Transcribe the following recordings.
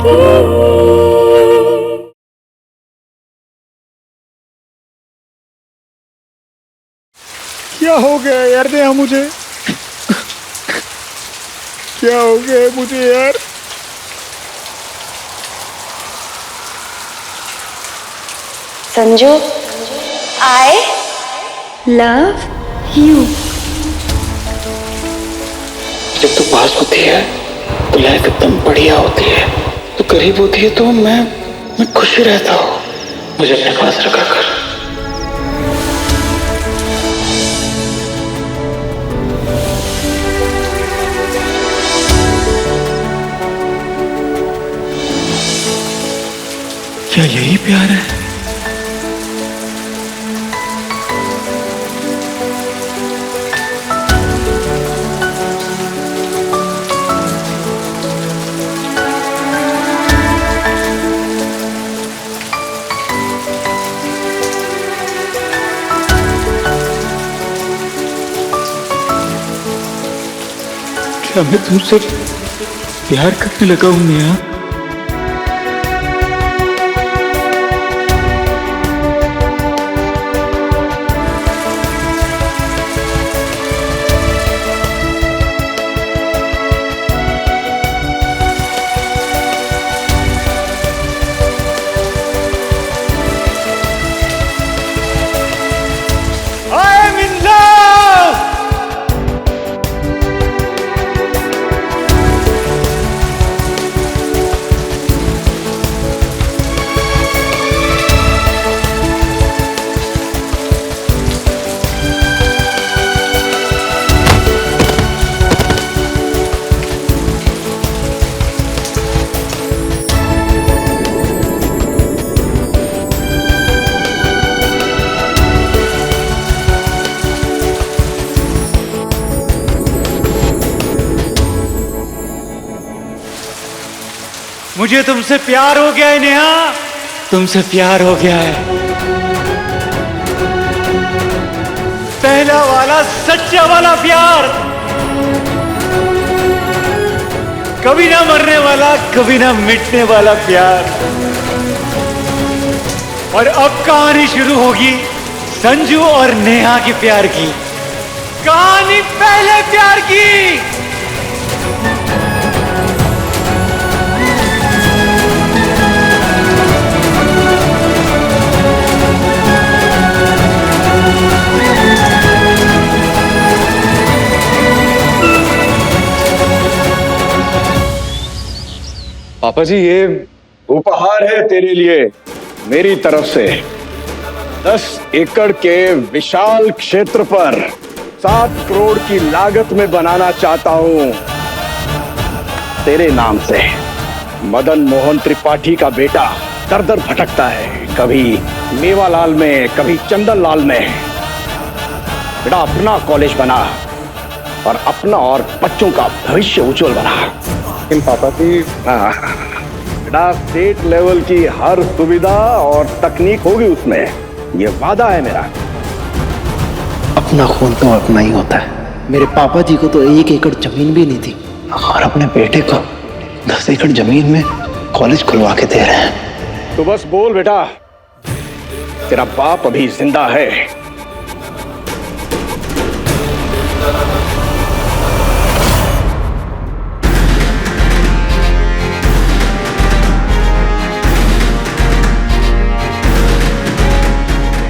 की। क्या हो गया यार नेहा मुझे? क्या हो गया मुझे यार? Sanju, I love you. जब तू पास होती है तो लाइफ एकदम बढ़िया होती है, तो करीब होती है तो मैं खुश ही रहता हूँ। मुझे अपने पास रखा कर। क्या यही प्यार है? क्या मैं तुमसे प्यार करने लगा हूं नेहा? मुझे तुमसे प्यार हो गया है नेहा, तुमसे प्यार हो गया है। पहला वाला सच्चा वाला प्यार, कभी ना मरने वाला, कभी ना मिटने वाला प्यार। और अब कहानी शुरू होगी संजू और नेहा के प्यार की, कहानी पहले प्यार की। पापा जी, ये उपहार है तेरे लिए मेरी तरफ से। 10 एकड़ के विशाल क्षेत्र पर 7 करोड़ की लागत में बनाना चाहता हूं तेरे नाम से। मदन मोहन त्रिपाठी का बेटा दर दर भटकता है, कभी मेवालाल में, कभी चंदन लाल में। बेटा अपना कॉलेज बना और अपना और बच्चों का भविष्य उज्जवल बना। लेकिन पापा जी, बेटा स्टेट लेवल की हर सुविधा और तकनीक होगी उसमें, ये वादा है मेरा। अपना खून तो अपना ही होता है। मेरे पापा जी को तो 1 एकड़ जमीन भी नहीं थी, और अपने बेटे को 10 एकड़ जमीन में कॉलेज खुलवा के दे रहे हैं। तो बस बोल बेटा, तेरा बाप अभी जिंदा है।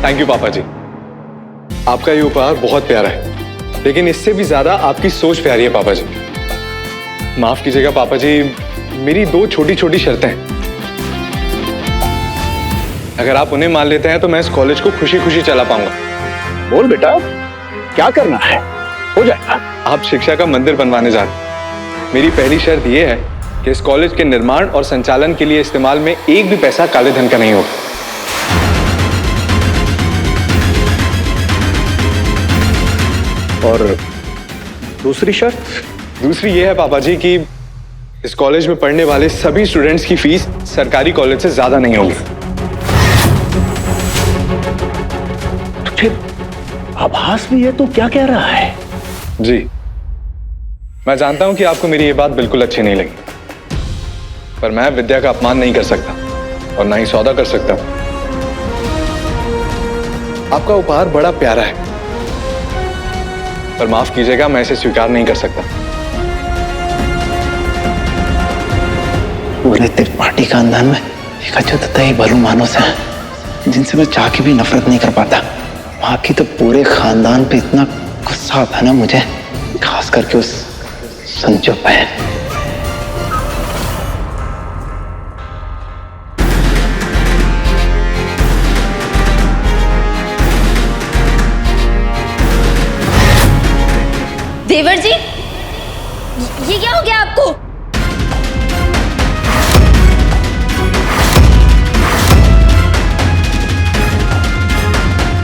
थैंक यू पापा जी, आपका ये उपहार बहुत प्यारा है, लेकिन इससे भी ज्यादा आपकी सोच प्यारी है पापा जी। माफ कीजिएगा पापा जी, मेरी 2 छोटी छोटी शर्तें हैं। अगर आप उन्हें मान लेते हैं तो मैं इस कॉलेज को खुशी खुशी चला पाऊंगा। बोल बेटा, क्या करना है, हो जाएगा। आप शिक्षा का मंदिर बनवाने जा रहे हैं। मेरी पहली शर्त यह है कि इस कॉलेज के निर्माण और संचालन के लिए इस्तेमाल में एक भी पैसा काले धन का नहीं होगा। और दूसरी शर्त? दूसरी ये है पापा जी कि इस कॉलेज में पढ़ने वाले सभी स्टूडेंट्स की फीस सरकारी कॉलेज से ज्यादा नहीं होगी। तुझे आभास भी है तो क्या कह रहा है? जी, मैं जानता हूं कि आपको मेरी ये बात बिल्कुल अच्छी नहीं लगी, पर मैं विद्या का अपमान नहीं कर सकता और ना ही सौदा कर सकता। आपका उपहार बड़ा प्यारा है, पर माफ कीजिएगा, मैं इसे स्वीकार नहीं कर सकता। पूरे त्रिपाठी खानदान में एक अछूतता ही भलू मानुस है जिनसे मैं चाह के भी नफरत नहीं कर पाता। माँ की तो पूरे खानदान पे इतना गुस्सा आता ना मुझे, खास करके उस संजू पे। देवर जी, ये क्या हो गया आपको?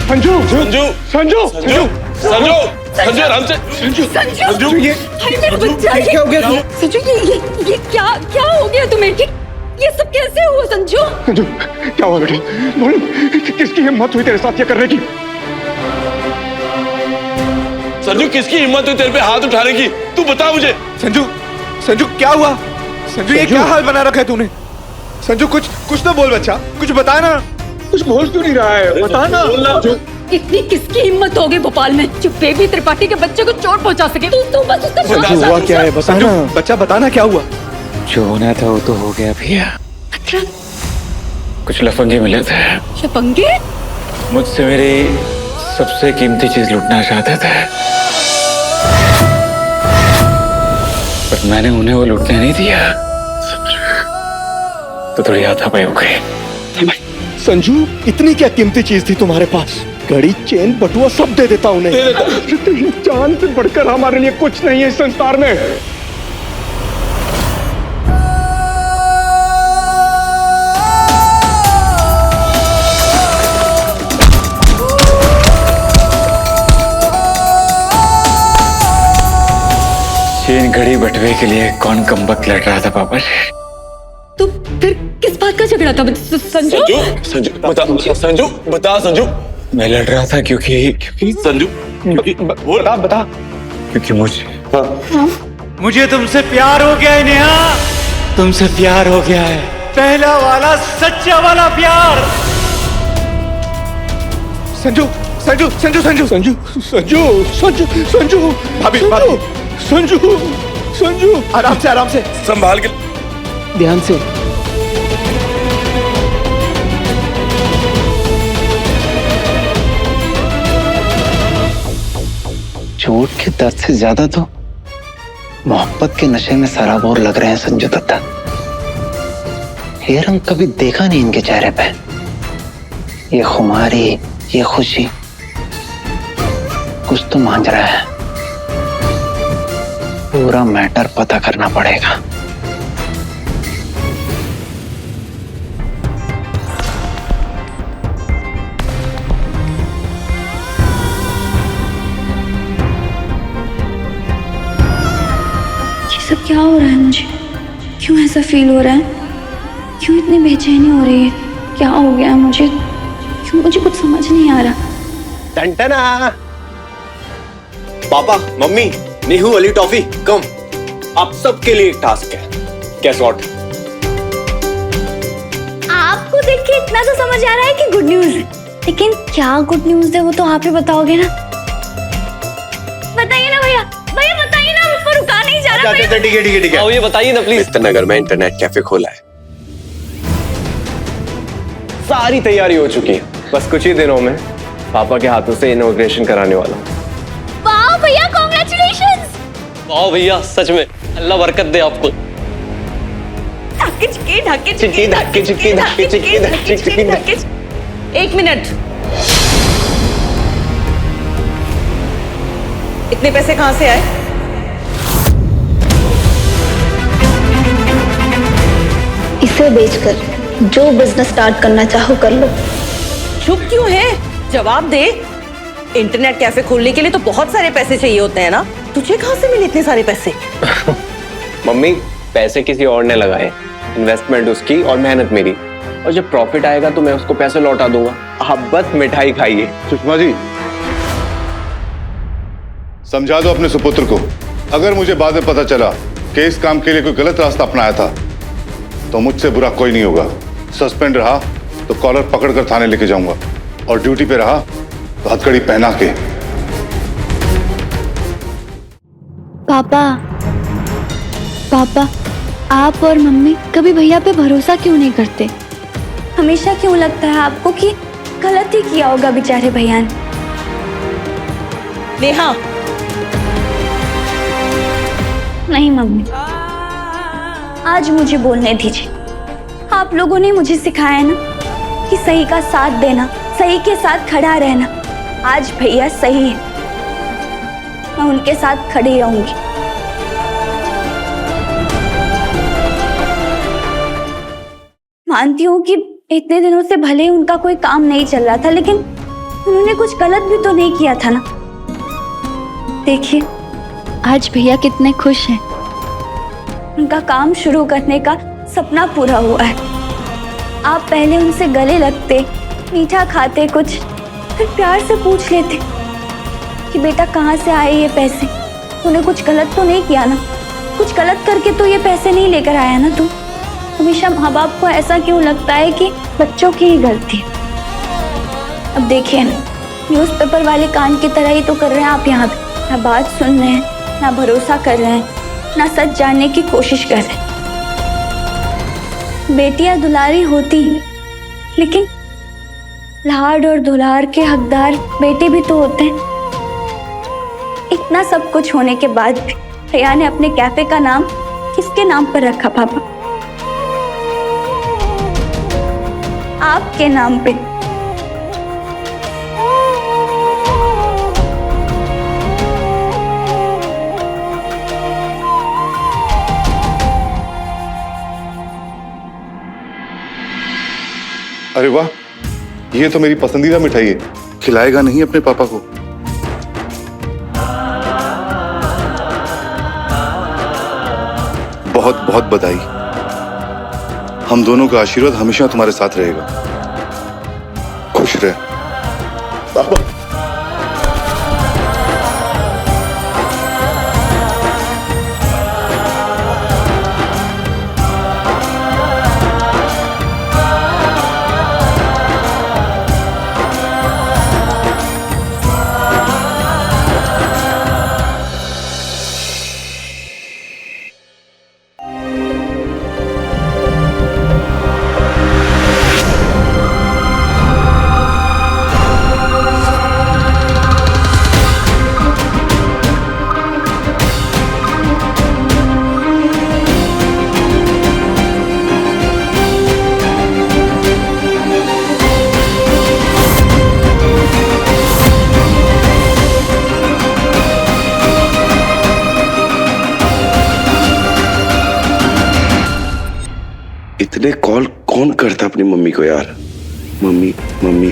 संजू संजू संजू संजू संजू संजू आराम से। संजू, ये अरे मेरा बच्चा, क्या हो गया? संजू, ये क्या हो गया तुम्हें? ये सब कैसे हुआ संजू? संजू क्या हुआ बेटी? बोलो, किसकी हिम्मत हुई तेरे साथ ये करने की? संजू किसकी हिम्मत हुई तेरे पे हाथ उठाने की? तू बता मुझे। संजू, संजू क्या हुआ? संजू ये क्या हाल बना रखा है तूने? संजू कुछ तो बोल बच्चा, कुछ बता ना। कुछ बोल क्यों नहीं रहा है? बता ना। इतनी किसकी हिम्मत हो गई भोपाल में जो बेबी त्रिपाठी के बच्चे को चोट पहुंचा सके? तू बस उसका संजू हुआ क्या है? बता ना बच्चा, बता ना क्या हुआ? जो होना था वो तो हो गया भैया। मतलब कुछ लफंगे मिले थे, लफंगे? मुझसे मेरी सबसे कीमती चीज लूटना चाहते थे, पर मैंने उन्हें वो लूटने नहीं दिया, तो थोड़ी हाथापाई हो गई। संजू इतनी क्या कीमती चीज थी तुम्हारे पास? घड़ी, चेन, बटुआ सब दे देता उन्हें। तेरी जान से बढ़कर हमारे लिए कुछ नहीं है इस संसार में। चेन घड़ी बटवे के लिए कौन कमबख्त लड़ रहा था पापा जी? तो फिर किस बात का झगड़ा था संजू? संजू बता, संजू बता। संजू मैं लड़ रहा था क्योंकि संजू बता। क्योंकि मुझे तुमसे प्यार हो गया है नेहा, तुमसे प्यार हो गया है, पहला वाला सच्चा वाला प्यार। संजू संजू संजू संजू संजू संजू संजू संजू भाभी संजू संजू आराम से संभाल के। ध्यान से। चोट के दर्द से ज्यादा तो मोहब्बत के नशे में सराबोर लग रहे हैं संजू दत्ता। ये रंग कभी देखा नहीं इनके चेहरे पे। ये खुमारी, ये खुशी, कुछ तो मांझ रहा है। पूरा मैटर पता करना पड़ेगा। सब क्या हो रहा है? मुझे क्यों ऐसा फील हो रहा है? क्यों इतनी बेचैनी हो रही है? क्या हो गया है मुझे? क्यों मुझे कुछ समझ नहीं आ रहा। टंटना। पापा, मम्मी, नीहू वाली टॉफी कम। आप सबके लिए एक टास्क है। Guess what? आपको देख के इतना तो समझ आ रहा है कि गुड न्यूज है, लेकिन क्या गुड न्यूज है वो तो आप ही बताओगे ना। बताइए ना भैया, बताइए ना, मुझको रुका नहीं जा रहा। ठीक है। ये बताइए ना प्लीज। मित्र नगर में इंटरनेट कैफे खोला है। सारी तैयारी हो चुकी है, बस कुछ ही दिनों में पापा के हाथों से इनॉग्रेशन कराने वाला हूँ। वाह भैया, कांग्रेचुलेशंस। वाह भैया, सच में अल्लाह बरकत दे आपको। एक मिनट, इतने पैसे कहां से आए? इसे बेचकर जो बिजनेस स्टार्ट करना चाहो कर लो। चुप क्यों है? जवाब दे। इंटरनेट कैफे खोलने के लिए तो बहुत सारे पैसे चाहिए होते हैं ना, तुझे कहां से मिले इतने सारे पैसे? मम्मी, पैसे किसी और ने लगाए, इन्वेस्टमेंट उसकी और मेहनत मेरी, और जब प्रॉफिट आएगा तो मैं उसको पैसे लौटा दूंगा। आप बस मिठाई खाइए। सुषमा जी, समझा दो अपने सुपुत्र को। अगर मुझे बाद में पता चला कि इस काम के लिए कोई गलत रास्ता अपनाया था तो मुझसे बुरा कोई नहीं होगा। सस्पेंड रहा तो कॉलर पकड़कर थाने लेके जाऊंगा, और ड्यूटी पे रहा तो हथकड़ी पहना के। पापा, पापा, आप और मम्मी कभी भैया पे भरोसा क्यों नहीं करते? हमेशा क्यों लगता है आपको कि गलत ही किया होगा बेचारे भैया ने? नेहा, नहीं मम्मी, आज मुझे बोलने दीजिए। आप लोगों ने मुझे सिखाया ना कि सही का साथ देना, सही के साथ खड़ा रहना। आज भैया सही है, मैं उनके साथ खड़ी रहूंगी। मानती हूँ कि इतने दिनों से भले ही उनका कोई काम नहीं चल रहा था, लेकिन उन्होंने कुछ गलत भी तो नहीं किया था ना। देखिए आज भैया कितने खुश हैं। उनका काम शुरू करने का सपना पूरा हुआ है। आप पहले उनसे गले लगते, मीठा खाते कुछ, फिर प्यार से पूछ लेते कि बेटा कहाँ से आए ये पैसे, तूने कुछ गलत तो नहीं किया ना? कुछ गलत करके तो ये पैसे नहीं लेकर आया ना तू? हमेशा माँ बाप को ऐसा क्यों लगता है कि बच्चों की ही गलती है? अब देखिए ना, न्यूज़पेपर वाले कान की तरह ही तो कर रहे हैं आप यहाँ पे। ना बात सुन रहे हैं, ना भरोसा कर रहे हैं, ना सच जानने की कोशिश कर रहे हैं। बेटियां दुलारी होती हैं, लेकिन लाड और दुलार के हकदार बेटे भी तो होते हैं। इतना सब कुछ होने के बाद भी भैया ने अपने कैफे का नाम किसके नाम पर रखा पापा? आपके नाम पे। अरे वाह, ये तो मेरी पसंदीदा मिठाई है। खिलाएगा नहीं अपने पापा को? बहुत बहुत बधाई। हम दोनों का आशीर्वाद हमेशा तुम्हारे साथ रहेगा। खुश रहे पापा। इतने कॉल कौन करता अपनी मम्मी को यार? Mummy mummy.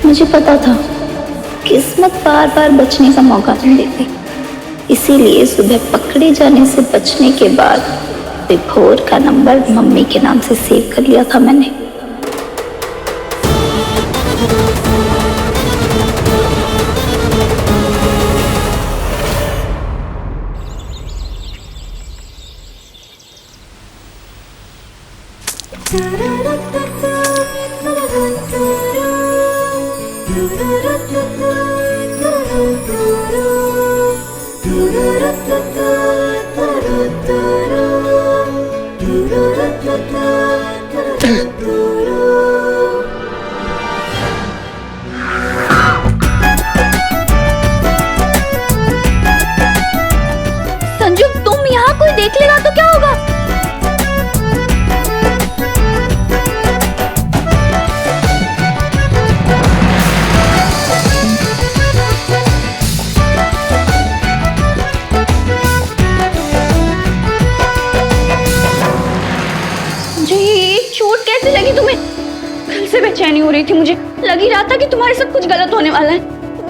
मुझे पता था किस्मत बार बार बचने का मौका नहीं देती, इसीलिए सुबह पकड़े जाने से बचने के बाद विभोर का नंबर मम्मी के नाम से सेव कर लिया था मैंने। संजू, तुम यहाँ कोई देख लेगा तो क्या होगा? कैसे लगी तुम्हें? कल से बेचैनी हो रही थी मुझे, लग ही रहा था कि तुम्हारे साथ कुछ गलत होने वाला है।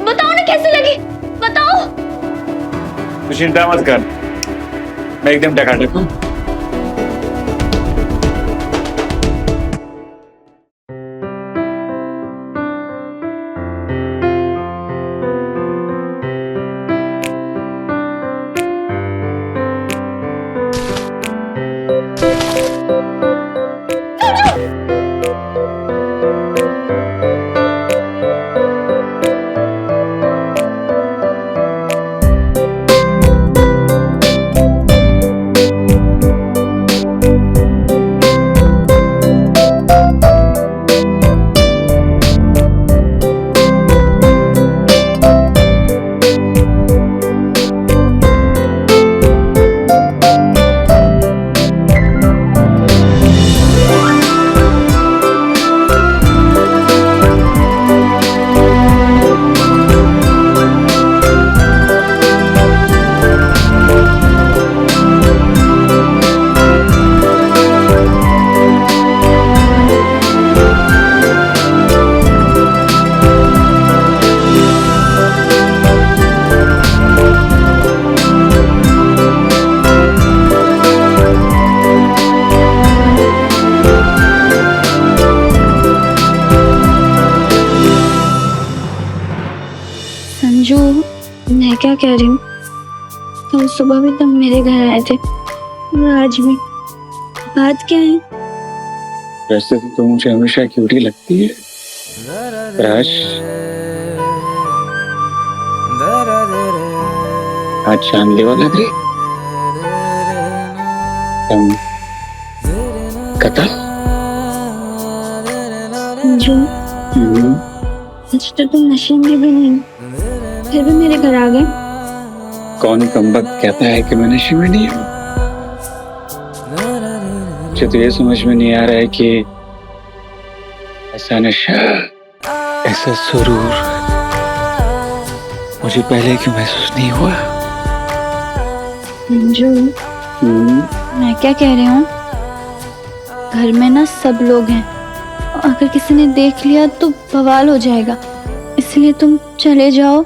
बताओ ना कैसे लगी, बताओ। तू चिंता मत कर, मैं एकदम टकाटक हूँ। क्या कह रही हूँ? कल सुबह भी तुम मेरे घर आए थे और आज भी। बात क्या है? वैसे तो मुझे हमेशा क्यूटी लगती है राज। आज जानलेवा लग रही। तुम कतल जो आज तो तुम नशे में भी नहीं, फिर भी मेरे घर आ गए। कौन कमबख्त कहता है कि मैं नशे में नहीं हूँ? मुझे तो ये समझ में नहीं आ रहा है कि ऐसा नशा, ऐसा सुरूर मुझे पहले क्यों महसूस नहीं हुआ। जो मैं क्या कह रही हूँ, घर में ना सब लोग हैं, अगर किसी ने देख लिया तो बवाल हो जाएगा, इसलिए तुम चले जाओ।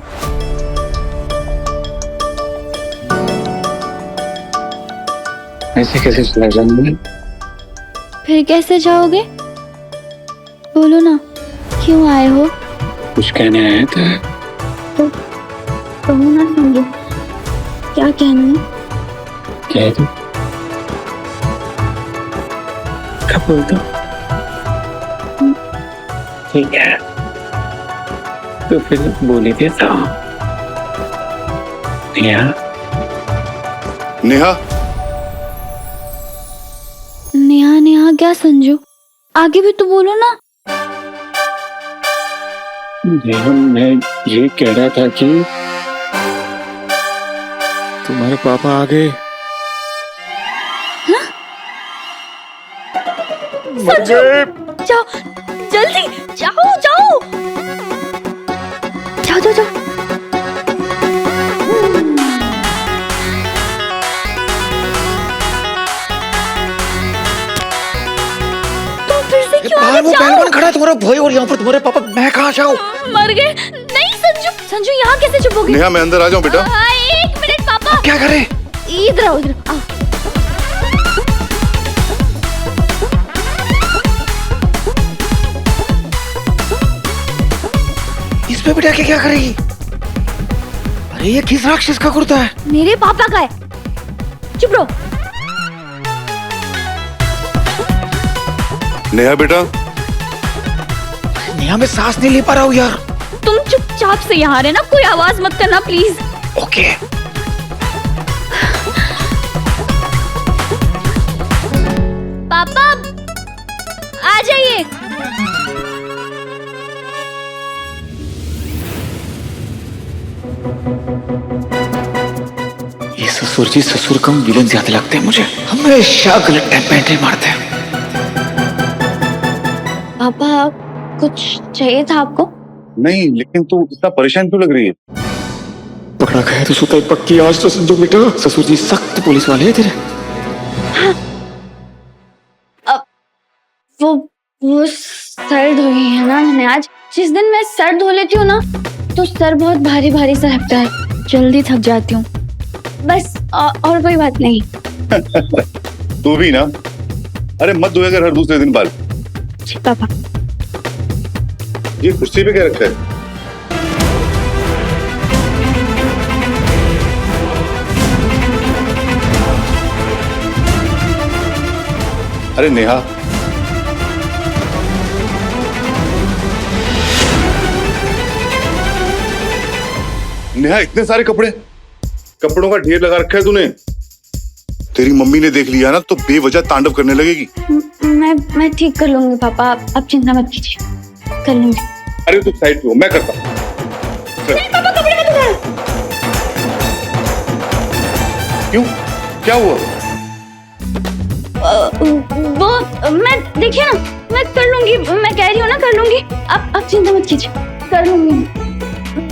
ऐसे कैसे चला जाऊंगा? फिर कैसे जाओगे? बोलो ना, क्यों आए हो? कुछ कहने आया था। तो कहो ना समझो, क्या कहना है? कह दो, कब बोल दो। ठीक है, तो फिर बोल ही देता हूँ। नेहा, नेहा, नेहा नेहा क्या संजू? आगे भी तो बोलो ना। नेहा, मैं ये कह रहा था कि तुम्हारे पापा आ गए। संजू, जाओ जल्दी, जाओ जाओ जाओ जाओ जाओ। तुम फिर से क्यों आ गए? वो पहलवान खड़ा है तुम्हारा भाई और यहाँ पर तुम्हारे पापा, मैं कहाँ जाऊँ? मर गए? नहीं संजू, संजू यहाँ कैसे चुप हो गए? नेहा मैं अंदर आ जाऊं बेटा? एक मिनट पापा। क्या करे? इधर आओ, इधर आओ। इसमें बेटा क्या करेगी? अरे ये किस राक्षस का कुर्ता है? मेरे पापा का है। चुप रहो। नेहा बेटा, नेहा मैं सांस नहीं ले पा रहा हूँ यार। तुम चुपचाप से यहाँ रहना, कोई आवाज मत करना प्लीज। ओके। पापा आ जाइए। ये ससुर जी ससुर कम विलन ज्यादा लगते हैं मुझे, हमेशा गलत टाइम पे एंट्री मारते हैं। पापा कुछ चाहिए था आपको? नहीं, लेकिन तू इतना परेशान क्यों लग रही है? पकड़ा गया तो सुताई पक्की आज तो संजो बेटा। ससुर जी सख्त पुलिस वाले हैं तेरे। हाँ। अब वो सर धोई है ना मैंने आज। जिस दिन मैं सर धो लेती हूँ ना तो सर बहुत भारी भारी सा लगता है, जल्दी थक जाती हूँ बस, और कोई बात नहीं। तू भी ना, अरे मत धोया कर हर दूसरे दिन बाल। जी पापा। ये कुर्सी पे क्या रखा है? अरे नेहा, नेहा इतने सारे कपड़े, कपड़ों का ढेर लगा रखा है तूने। तेरी मम्मी ने देख लिया ना तो बेवजह तांडव करने लगेगी। मैं ठीक कर लूंगी पापा, आप चिंता मत कीजिए, कर लूंगी। अरे तू साइड पे हो, मैं करता हूँ। नहीं पापा, कपड़े मत उतारो। क्यों, क्या हुआ? वो मैं देखिए ना, मैं कर लूंगी, मैं कह रही हूँ ना कर लूंगी। आप चिंता मत कीजिए, कर लूंगी।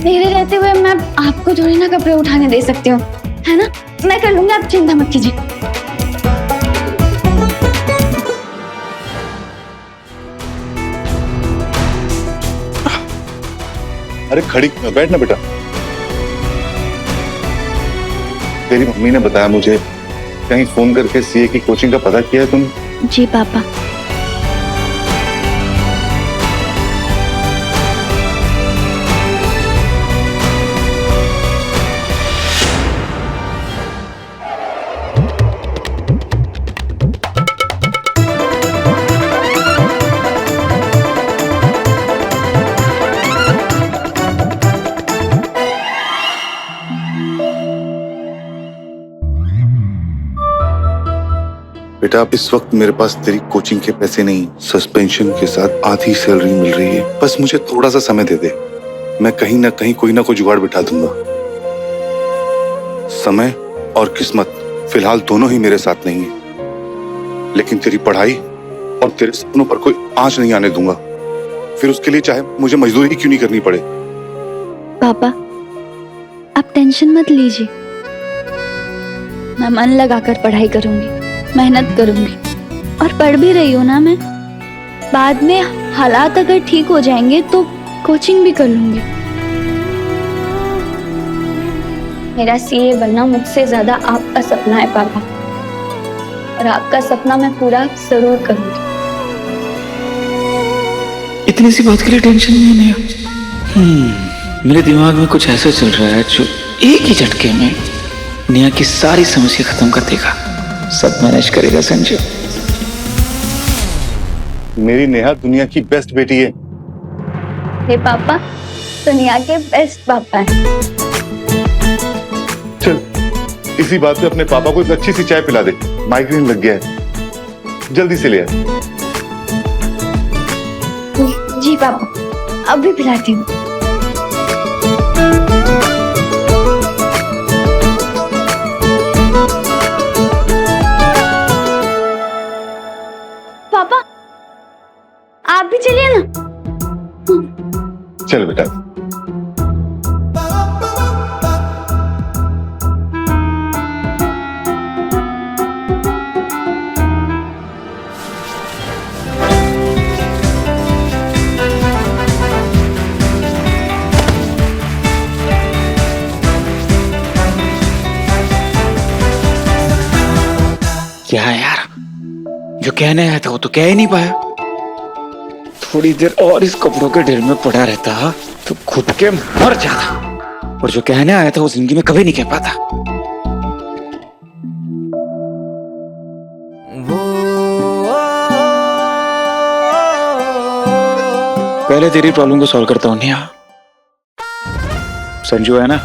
मेरे रहते हुए मैं आपको थोड़ी ना कपड़े उठाने दे सकती हूँ, है ना? मैं कर लूंगी, आप चिंता मत कीजिए। अरे खड़ी बैठ ना बेटा। तेरी मम्मी ने बताया मुझे, कहीं फोन करके सीए की कोचिंग का पता किया है तुमने? जी पापा। बेटा अब इस वक्त मेरे पास तेरी कोचिंग के पैसे नहीं, सस्पेंशन के साथ आधी सैलरी मिल रही है। बस मुझे थोड़ा सा समय दे दे, मैं कहीं ना कहीं कोई ना कोई जुगाड़ बिठा दूंगा। समय और किस्मत फिलहाल दोनों ही मेरे साथ नहीं है, लेकिन तेरी पढ़ाई और तेरे सपनों पर कोई आंच नहीं आने दूंगा, फिर उसके लिए चाहे मुझे मजदूरी क्यों नहीं करनी पड़े। पापा, आप टेंशन मत लीजिए, मैं मन लगाकर पढ़ाई करूंगी, मेहनत करूंगी और पढ़ भी रही हूँ ना मैं। बाद में हालात अगर ठीक हो जाएंगे तो कोचिंग भी कर लूंगी। मेरा सीए बनना मुझसे ज्यादा आपका सपना है पापा, और आपका सपना मैं पूरा जरूर करूंगी। इतनी सी बात के लिए टेंशन नहीं है। मेरे दिमाग में कुछ ऐसा चल रहा है जो एक ही झटके में नेहा की सारी समस्या खत्म कर देगा। सब मैनेज करेगा संजय। मेरी नेहा दुनिया की बेस्ट बेटी है। हे पापा, दुनिया के बेस्ट पापा हैं। चल इसी बात पे अपने पापा को एक अच्छी सी चाय पिला दे, माइग्रेन लग गया है, जल्दी से ले आ। जी पापा, अभी पिलाती हूँ। पापा, आप भी चलिए ना। चल बेटा। क्या है यार, जो कहने आया था वो तो कह ही नहीं पाया। थोड़ी देर और इस कपड़ों के ढेर में पड़ा रहता तो खुद के मर जाता, और जो कहने आया था वो जिंदगी में कभी नहीं कह पाता। पहले तेरी प्रॉब्लम को सॉल्व करता हूँ नेहा। संजू है ना,